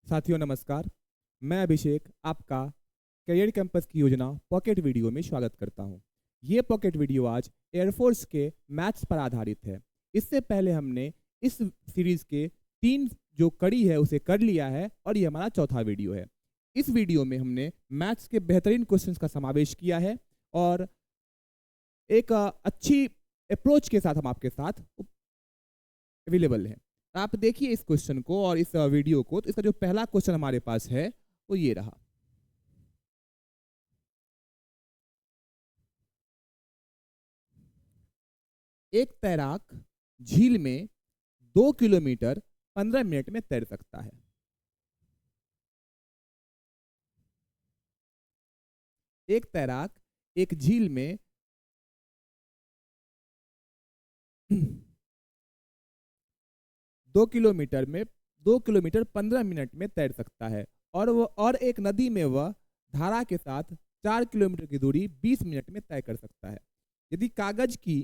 साथियों नमस्कार। मैं अभिषेक आपका करियर कैंपस की योजना पॉकेट वीडियो में स्वागत करता हूं। ये पॉकेट वीडियो आज एयरफोर्स के मैथ्स पर आधारित है। इससे पहले हमने इस सीरीज के 3 जो कड़ी है उसे कर लिया है और ये हमारा चौथा वीडियो है। इस वीडियो में हमने मैथ्स के बेहतरीन क्वेश्चंस का समावेश किया है और एक अच्छी अप्रोच के साथ हम आपके साथ अवेलेबल है। आप देखिए इस क्वेश्चन को और इस वीडियो को, तो इसका जो पहला क्वेश्चन हमारे पास है वो ये रहा। एक तैराक झील में 2 किलोमीटर 15 मिनट में तैर सकता है। एक तैराक एक झील में 2 किलोमीटर 15 मिनट में तैर सकता है और एक नदी में वह धारा के साथ 4 किलोमीटर की दूरी 20 मिनट में तय कर सकता है। यदि कागज की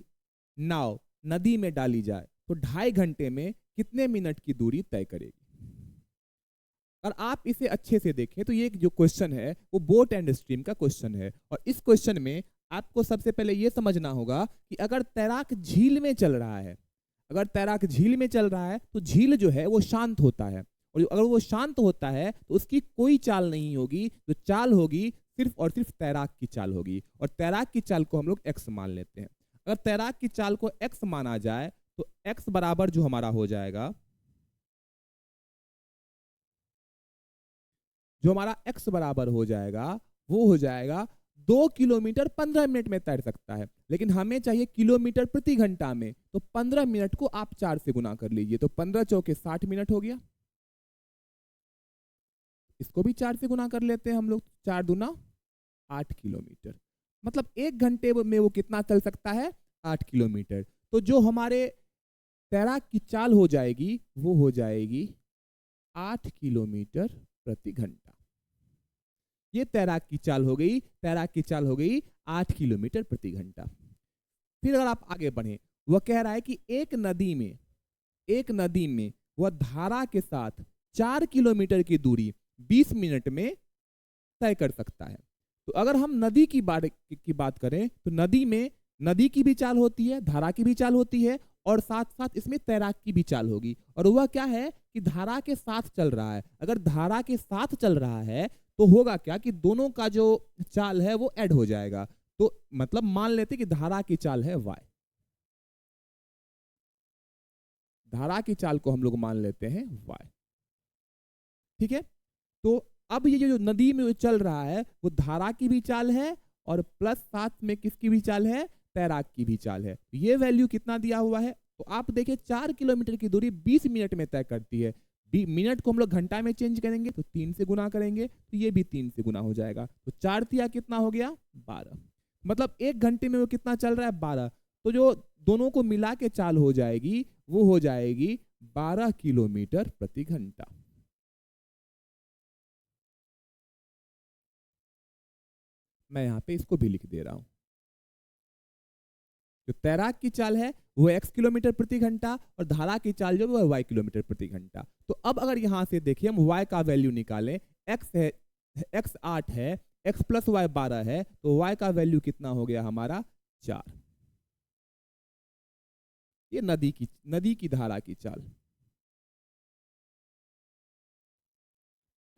नाव नदी में डाली जाए तो 2.5 घंटे में कितने मिनट की दूरी तय करेगी। और आप इसे अच्छे से देखें तो ये जो क्वेश्चन है वो बोट एंड स्ट्रीम का क्वेश्चन है और इस क्वेश्चन में आपको सबसे पहले ये समझना होगा कि अगर तैराक झील में चल रहा है, अगर तैराक झील में चल रहा है तो झील जो है वो शांत होता है और अगर वो शांत होता है तो उसकी कोई चाल नहीं होगी। जो चाल होगी सिर्फ और सिर्फ तैराक की चाल होगी और तैराक की चाल को हम लोग एक्स मान लेते हैं। अगर तैराक की चाल को एक्स माना जाए तो एक्स बराबर जो हमारा हो जाएगा, जो हमारा x बराबर हो जाएगा वो हो जाएगा 2 किलोमीटर 15 मिनट में तैर सकता है। लेकिन हमें चाहिए किलोमीटर प्रति घंटा में, तो 15 मिनट को आप 4 से गुना कर लीजिए तो 15 चौके 60 मिनट हो गया। इसको भी 4 से गुना कर लेते हैं हम लोग, 4 दूना 8 किलोमीटर। मतलब 1 घंटे में वो कितना चल सकता है, 8 किलोमीटर। तो जो हमारे तैराक की चाल हो जाएगी वो हो जाएगी 8 किलोमीटर प्रति घंटा। ये तैराक की चाल हो गई, तैराक की चाल हो गई 8 किलोमीटर प्रति घंटा। फिर अगर आप आगे बढ़े, वह कह रहा है कि एक नदी में वह धारा के साथ 4 किलोमीटर की दूरी 20 मिनट में तय कर सकता है। तो अगर हम नदी की बात करें तो नदी में नदी की भी चाल होती है, धारा की भी चाल होती है और साथ साथ इसमें तैराक की भी चाल होगी। और वह क्या है कि धारा के साथ चल रहा है। अगर धारा के साथ चल रहा है तो होगा क्या कि दोनों का जो चाल है वो ऐड हो जाएगा। तो मतलब मान लेते कि धारा की चाल है y, धारा की चाल को हम लोग मान लेते हैं y। ठीक है, तो अब ये जो नदी में चल रहा है वो धारा की भी चाल है और प्लस साथ में किसकी भी चाल है, तैराक की भी चाल है। ये वैल्यू कितना दिया हुआ है, तो आप देखिए 4 किलोमीटर की दूरी 20 मिनट में तय करती है। मिनट को हम लोग घंटा में चेंज करेंगे तो 3 से गुना करेंगे तो ये भी 3 से गुना हो जाएगा। तो 4 तिया कितना हो गया, 12। मतलब 1 घंटे में वो कितना चल रहा है, 12। तो जो दोनों को मिला के चाल हो जाएगी वो हो जाएगी 12 किलोमीटर प्रति घंटा। मैं यहाँ पे इसको भी लिख दे रहा हूं। जो तैराक की चाल है वो x किलोमीटर प्रति घंटा और धारा की चाल जो है y किलोमीटर प्रति घंटा। तो अब अगर यहां से देखिए हम y का वैल्यू निकालें, x है, x 8 है, x प्लस y 12 है, तो y का वैल्यू कितना हो गया हमारा, 4। ये नदी की धारा की चाल।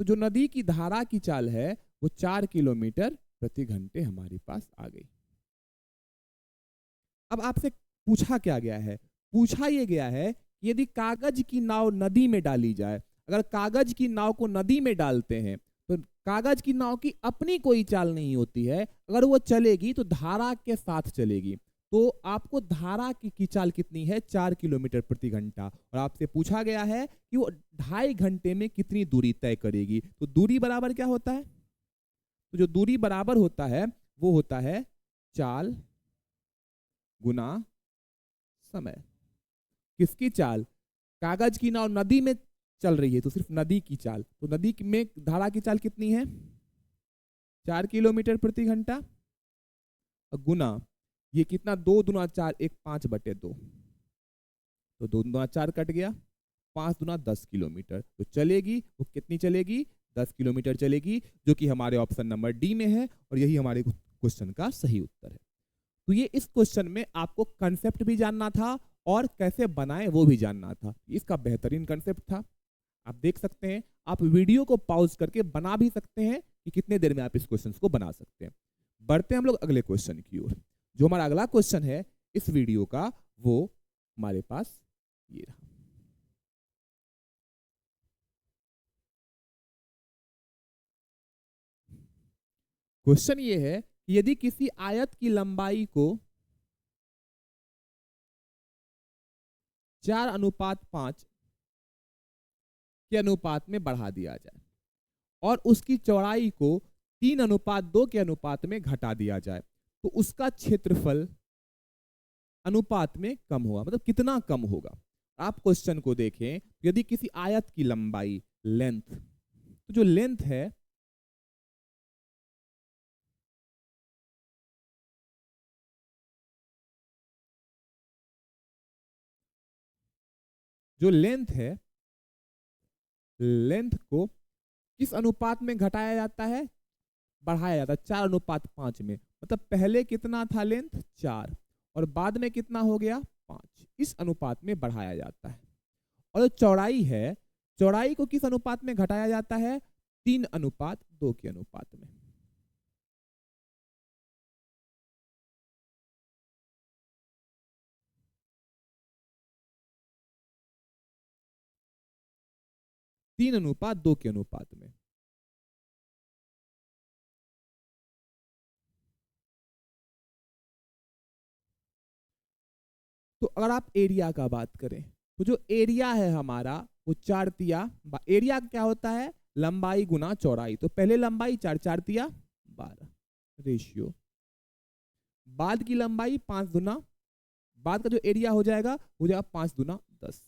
तो जो नदी की धारा की चाल है वो 4 किलोमीटर प्रति घंटे हमारे पास आ गई। अब आपसे पूछा क्या गया है, पूछा ये गया है कि यदि कागज की नाव नदी में डाली जाए, अगर कागज की नाव को नदी में डालते हैं तो कागज की नाव की अपनी कोई चाल नहीं होती है। अगर वो चलेगी तो धारा के साथ चलेगी। तो आपको धारा की चाल कितनी है, 4 किलोमीटर प्रति घंटा। और आपसे पूछा गया है कि वो 2.5 घंटे में कितनी दूरी तय करेगी। तो दूरी बराबर क्या होता है, तो जो दूरी बराबर होता है वो होता है चाल गुना समय। किसकी चाल, कागज की नाव नदी में चल रही है तो सिर्फ नदी की चाल। तो नदी में धारा की चाल कितनी है, 4 किलोमीटर प्रति घंटा गुना ये कितना, 2 दूना 4, 1 5/2। तो 2 दूना 4 कट गया, 5 दूना 10 किलोमीटर। तो चलेगी वो कितनी चलेगी? 10 किलोमीटर चलेगी, जो कि हमारे ऑप्शन नंबर डी में है और यही हमारे क्वेश्चन का सही उत्तर है। तो ये इस क्वेश्चन में आपको कंसेप्ट भी जानना था और कैसे बनाए वो भी जानना था। इसका बेहतरीन कंसेप्ट था। आप देख सकते हैं, आप वीडियो को पॉज करके बना भी सकते हैं कि कितने देर में आप इस क्वेश्चन को बना सकते हैं। बढ़ते हैं हम लोग अगले क्वेश्चन की ओर। जो हमारा अगला क्वेश्चन है इस वीडियो का, वो हमारे पास ये रहा। क्वेश्चन ये है कि यदि किसी आयत की लंबाई को 4:5 के अनुपात में बढ़ा दिया जाए और उसकी चौड़ाई को 3:2 के अनुपात में घटा दिया जाए, तो उसका क्षेत्रफल अनुपात में कम होगा। मतलब कितना कम होगा? आप क्वेश्चन को देखें, यदि किसी आयत की लंबाई, लेंथ, तो जो लेंथ है लेंथ को किस अनुपात में घटाया जाता है? बढ़ाया जाता है 4:5 में। मतलब पहले कितना था लेंथ? 4, और बाद में कितना हो गया? 5। इस अनुपात में बढ़ाया जाता है। और जो चौड़ाई है, चौड़ाई को किस अनुपात में घटाया जाता है? 3:2 के अनुपात में। तीन अनुपात दो के अनुपात में। तो अगर आप एरिया का बात करें, तो जो एरिया है हमारा वो 4 एरिया क्या होता है? लंबाई गुना चौड़ाई। तो पहले लंबाई 4 12 रेशियो, बाद की लंबाई 5 दूना, बाद का जो एरिया हो जाएगा 5 दूना 10।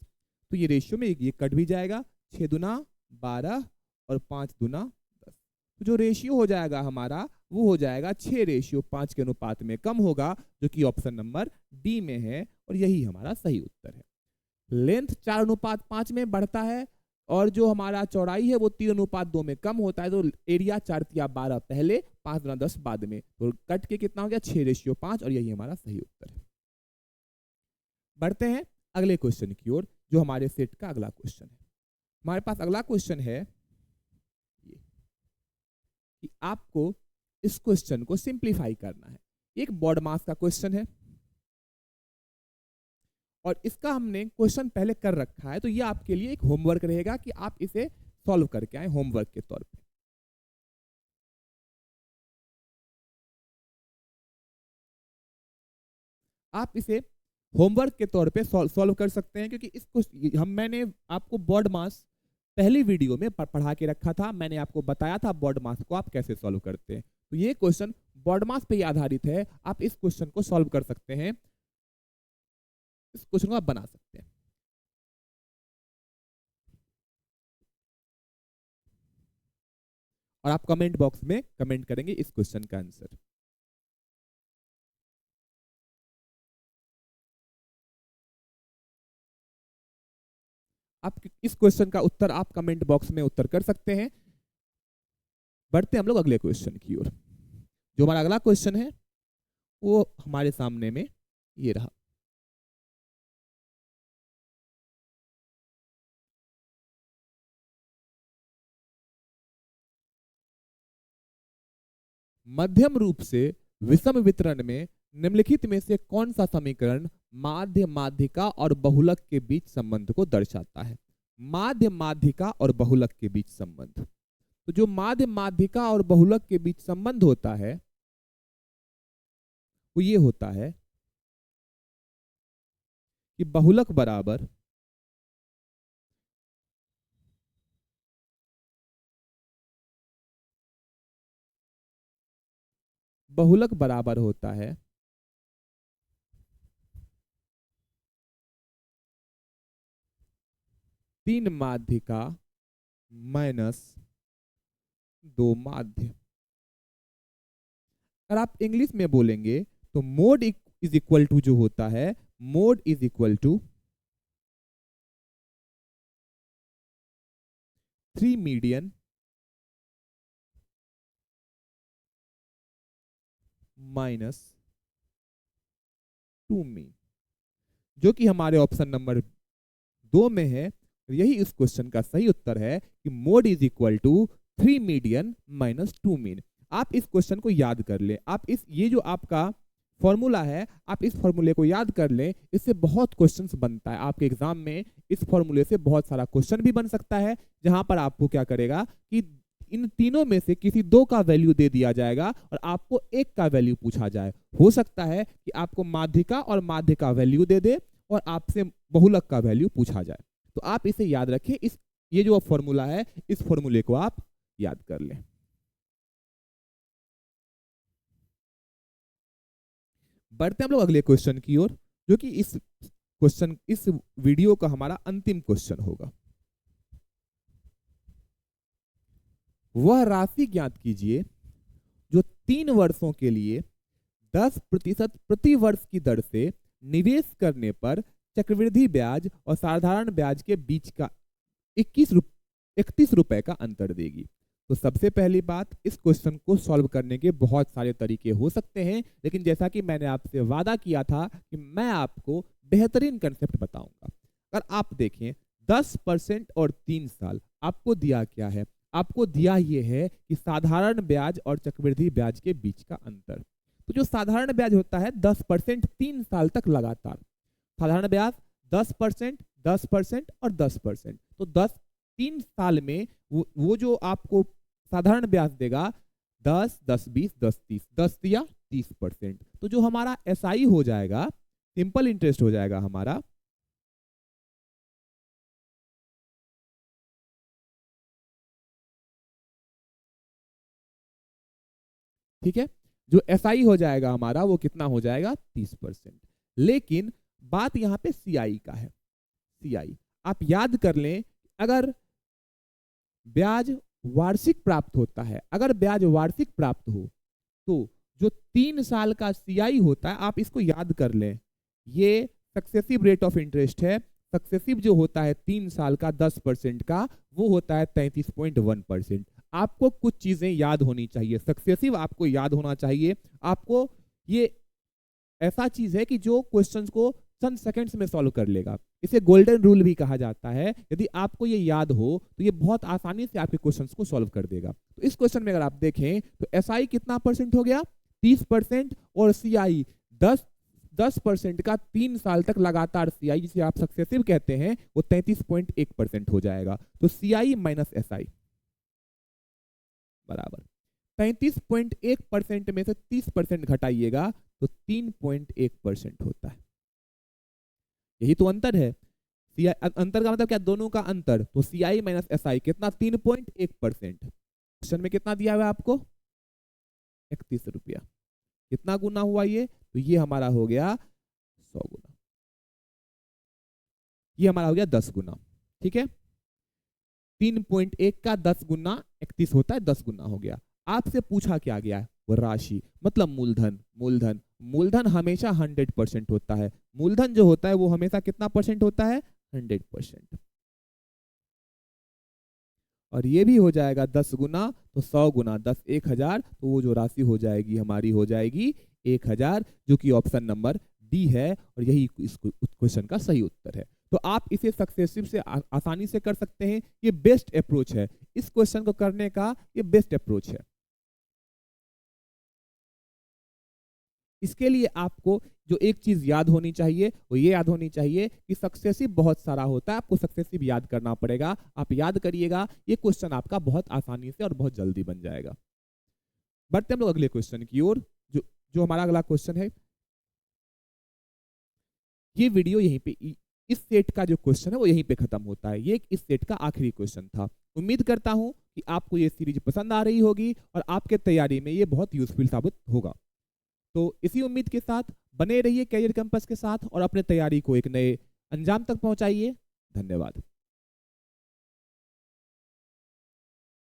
तो ये रेशियो में ये कट भी जाएगा, 6 दूना 12 और 5 दूना 10। तो जो रेशियो हो जाएगा हमारा वो हो जाएगा 6:5 के अनुपात में कम होगा, जो कि ऑप्शन नंबर डी में है और यही हमारा सही उत्तर है। लेंथ 4:5 में बढ़ता है और जो हमारा चौड़ाई है वो 3:2 में कम होता है। तो एरिया 4 पहले, 5 दूना 10 बाद में। तो कट के कितना हो गया? 6:5 और यही हमारा सही उत्तर है। बढ़ते हैं अगले क्वेश्चन की ओर, जो हमारे सेट का अगला क्वेश्चन है। हमारे पास अगला क्वेश्चन है ये कि आपको इस क्वेश्चन को सिंप्लीफाई करना है। एक बॉड मास का क्वेश्चन है और इसका हमने क्वेश्चन पहले कर रखा है, तो ये आपके लिए एक होमवर्क रहेगा कि आप इसे सॉल्व करके आए होमवर्क के तौर पे। आप इसे होमवर्क के तौर पे सॉल्व कर सकते हैं, क्योंकि इसको मैंने आपको बॉड मास पहली वीडियो में पढ़ा के रखा था। मैंने आपको बताया था बॉड मास को आप कैसे सॉल्व करते हैं। तो ये क्वेश्चन बॉड मास पे ही आधारित है। आप इस क्वेश्चन को सॉल्व कर सकते हैं, इस क्वेश्चन को आप बना सकते हैं। और आप कमेंट बॉक्स में कमेंट करेंगे इस क्वेश्चन का आंसर। आप इस क्वेश्चन का उत्तर आप कमेंट बॉक्स में उत्तर कर सकते हैं। बढ़ते हम लोग अगले क्वेश्चन की ओर। जो हमारा अगला क्वेश्चन है वो हमारे सामने में ये रहा। मध्यम रूप से विषम वितरण में निम्नलिखित में से कौन सा समीकरण माध्य माध्यिका और बहुलक के बीच संबंध को दर्शाता है? माध्य माध्यिका और बहुलक के बीच संबंध। तो जो माध्य माध्यिका और बहुलक के बीच संबंध होता है वो ये होता है कि बहुलक बराबर होता है तीन माध्यिका माइनस 2 माध्य। अगर आप इंग्लिश में बोलेंगे तो मोड इज इक्वल टू जो होता है, mode is equal to 3 median minus 2 mean, जो कि हमारे ऑप्शन नंबर 2 में है। यही इस क्वेश्चन का सही उत्तर है कि mode is equal to 3 median minus 2 mean. आप इस क्वेश्चन को याद कर ले, आप ये जो आपका फॉर्मूला है, आप इस फॉर्मूले को याद कर लें, इससे बहुत क्वेश्चंस बनता है आपके एग्जाम में। इस फॉर्मूले से बहुत सारा क्वेश्चन भी बन सकता है, जहां पर आपको क्या करेगा कि इन तीनों में से किसी 2 का वैल्यू दे दिया जाएगा और आपको 1 का वैल्यू पूछा जाए। हो सकता है कि आपको माध्यिका और माध्य का वैल्यू दे दे और आपसे बहुलक का वैल्यू पूछा जाए। तो आप इसे याद रखें, ये जो फॉर्मूला है, इस फॉर्मूले को आप याद कर लें। बढ़ते हैं हम लोग अगले क्वेश्चन की ओर, जो कि इस वीडियो का हमारा अंतिम क्वेश्चन होगा। वह राशि ज्ञात कीजिए जो 3 वर्षों के लिए 10% प्रति वर्ष की दर से निवेश करने पर चक्रवृद्धि ब्याज और साधारण ब्याज के बीच का 31 रुपए का अंतर देगी। तो सबसे पहली बात, इस क्वेश्चन को सॉल्व करने के बहुत सारे तरीके हो सकते हैं, लेकिन जैसा कि मैंने आपसे वादा किया था कि मैं आपको बेहतरीन कंसेप्ट बताऊंगा। अगर आप देखें 10% और 3 साल, आपको दिया क्या है? आपको दिया यह है कि साधारण ब्याज और चक्रवृद्धि ब्याज के बीच का अंतर। तो जो साधारण ब्याज होता है 10% 3 साल तक लगातार, साधारण ब्याज 10%, 10% और 10%। तो 3 साल में वो जो आपको साधारण ब्याज देगा 10, 10, 20, 10, 30, 10 या 30%। तो जो हमारा एसआई हो जाएगा, सिंपल इंटरेस्ट हो जाएगा हमारा, ठीक है, जो एसआई हो जाएगा हमारा वो कितना हो जाएगा? 30%। लेकिन बात यहां पे सीआई का है। सीआई आप याद कर लें, अगर ब्याज वार्षिक प्राप्त होता है, अगर ब्याज वार्षिक प्राप्त हो तो जो 3 साल का सीआई होता है, आप इसको याद कर लें, ये सक्सेसिव रेट ऑफ इंटरेस्ट है। सक्सेसिव जो होता है 3 साल का 10% का, वो होता है 33.1%। आपको कुछ चीजें याद होनी चाहिए, सक्सेसिव आपको याद होना चाहिए। आपको ये ऐसा चीज है कि जो क्वेश्चंस को चंद सेकंड्स में सॉल्व कर लेगा। इसे गोल्डन रूल भी कहा जाता है। यदि आपको ये याद हो तो ये बहुत आसानी से आपके क्वेश्चंस को सॉल्व कर देगा। तो इस क्वेश्चन में अगर आप देखें तो एसआई कितना परसेंट हो गया? 30%, और सीआई 10% का 3 साल तक लगातार सीआई, जिसे आप सक्सेसिव कहते हैं, वो 33.1% हो जाएगा। तो सीआई माइनस एसआई बराबर 33.1% में से 30% घटाइएगा तो 3.1% होता है। यही तो अंतर है। अंतर का मतलब क्या? दोनों का अंतर। तो सीआई माइनस एसआई कितना? 3.1%। क्वेश्चन में कितना दिया हुआ है आपको? 31 रुपया। कितना गुना हुआ ये? तो ये हमारा हो गया 100 गुना, ये हमारा हो गया 10 गुना। ठीक है, 3.1 का 10 गुना 31 होता है, 10 गुना हो गया। आपसे पूछा क्या गया है? वो राशि, मतलब मूलधन। मूलधन मूलधन हमेशा 100% होता है। मूलधन जो होता है वो हमेशा कितना परसेंट होता है? 100%। और ये भी हो जाएगा 10 गुना, तो 100 गुना 10 1000, तो वो जो राशि हो जाएगी हमारी हो जाएगी 1000, जो कि ऑप्शन नंबर डी है, और यही इस क्वेश्चन का सही उत्तर है। तो आप इसे सक्सेसिव से आसानी से कर सकते हैं। ये बेस्ट अप्रोच है, इस क्वेश्चन को करने का ये बेस्ट अप्रोच है। इसके लिए आपको जो एक चीज याद होनी चाहिए वो ये याद होनी चाहिए कि सक्सेसिव बहुत सारा होता है, आपको सक्सेसिव याद करना पड़ेगा। आप याद करिएगा, ये क्वेश्चन आपका बहुत आसानी से और बहुत जल्दी बन जाएगा। बढ़ते हम लोग अगले क्वेश्चन की ओर, जो हमारा अगला क्वेश्चन है। ये वीडियो यहीं पे, इस सेट का जो क्वेश्चन है वो यहीं पे खत्म होता है। ये इस सेट का आखिरी क्वेश्चन था। उम्मीद करता हूं कि आपको ये सीरीज पसंद आ रही होगी और आपके तैयारी में ये बहुत यूजफुल साबित होगा। तो इसी उम्मीद के साथ बने रहिए कैरियर कैंपस के साथ और अपने तैयारी को एक नए अंजाम तक पहुंचाइए। धन्यवाद।